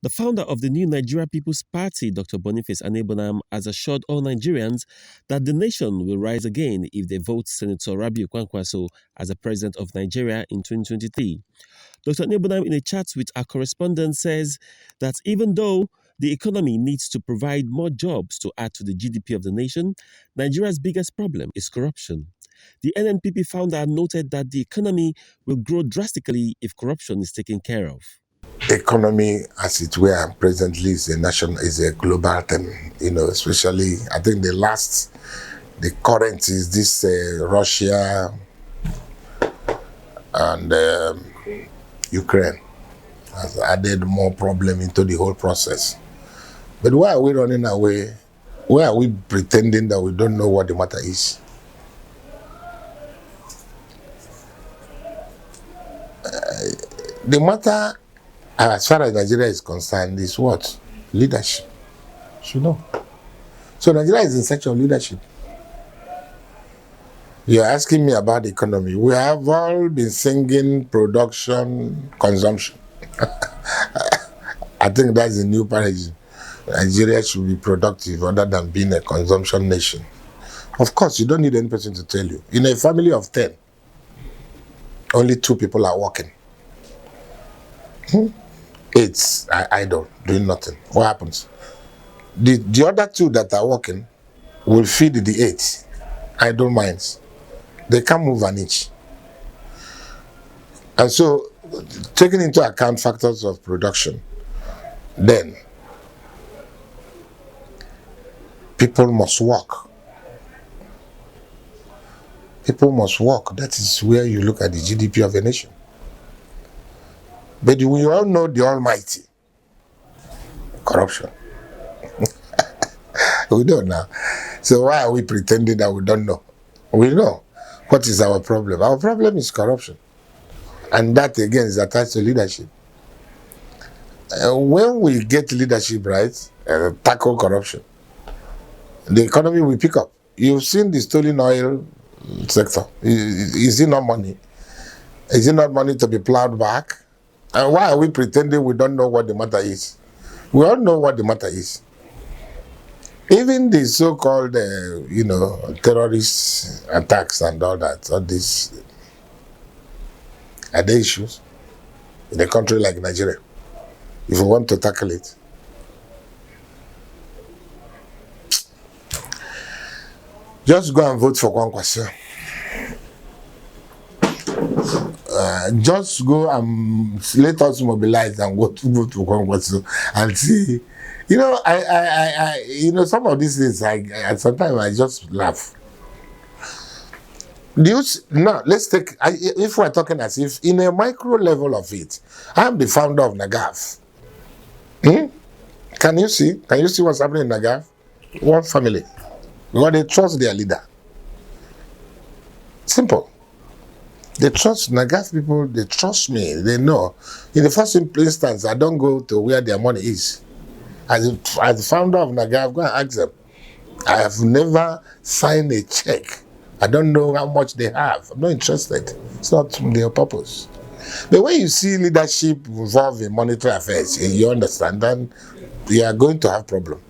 The founder of the new Nigeria People's Party, Dr. Boniface Aniebonam, has assured all Nigerians that the nation will rise again if they vote Senator Rabiu Kwankwaso as the president of Nigeria in 2023. Dr. Nnpp, in a chat with our correspondent, says that even though the economy needs to provide more jobs to add to the GDP of the nation, Nigeria's biggest problem is corruption. The Nnpp founder noted that the economy will grow drastically if corruption is taken care of. Economy, as it were, presently is a global thing. Especially I think the current is this Russia and Ukraine has added more problem into the whole process. But why are we running away? Why are we pretending that we don't know what the matter is? The matter, as far as Nigeria is concerned, is what? Leadership. You know. So Nigeria is in search of leadership. You're asking me about the economy. We have all been singing production, consumption. I think that's the new paradigm. Nigeria should be productive rather than being a consumption nation. Of course, you don't need any person to tell you. In a family of 10, only 2 people are working. 8 are idle, doing nothing. What happens? The other 2 that are working will feed the 8 idle minds. They can't move an inch. And so, taking into account factors of production, then people must work. People must work. That is where you look at the GDP of a nation. But we all know the almighty corruption. We don't know. So why are we pretending that we don't know? We know. What is our problem? Our problem is corruption. And that again is attached to leadership. When we get leadership right, tackle corruption, the economy will pick up. You've seen the stolen oil sector. Is it not money? Is it not money to be plowed back? And why are we pretending we don't know what the matter is? We all know what the matter is. Even the so-called, terrorist attacks and all that, all these are the issues in a country like Nigeria. If we want to tackle it, just go and vote for Kwankwaso. Just go and let us mobilize and go to vote for Kwankwaso and see. Some of these things, sometimes I just laugh. Now, let's take, if we're talking as if in a micro level of it, I'm the founder of NAGAF. Can you see? Can you see what's happening in NAGAF? One family. Because they trust their leader. Simple. They trust NAGAF people, they trust me, they know. In the first instance, I don't go to where their money is. As the founder of NAGAF, go and ask them. I have never signed a check. I don't know how much they have. I'm not interested. It's not their purpose. But when you see leadership involved in monetary affairs, you understand, then you are going to have problems.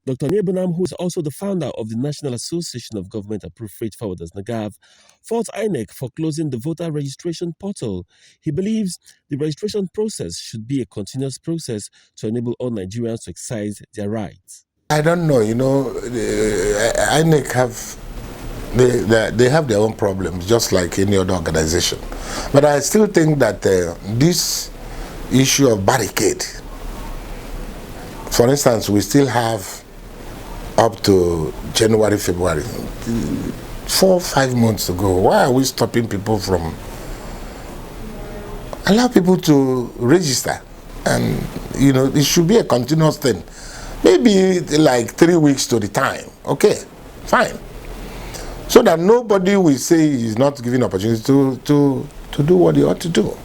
Dr. Aniebonam, who is also the founder of the National Association of Government-Approved Freight Forwarders, NAGAV, faults INEC for closing the voter registration portal. He believes the registration process should be a continuous process to enable all Nigerians to exercise their rights. I don't know, INEC they have their own problems, just like any other organization. But I still think that this issue of barricade, for instance, we still have up to January, February, 4 or 5 months to go. Why are we stopping people from allow people to register? And it should be a continuous thing. Maybe like 3 weeks to the time. Okay, fine. So that nobody will say he's not given opportunity to do what he ought to do.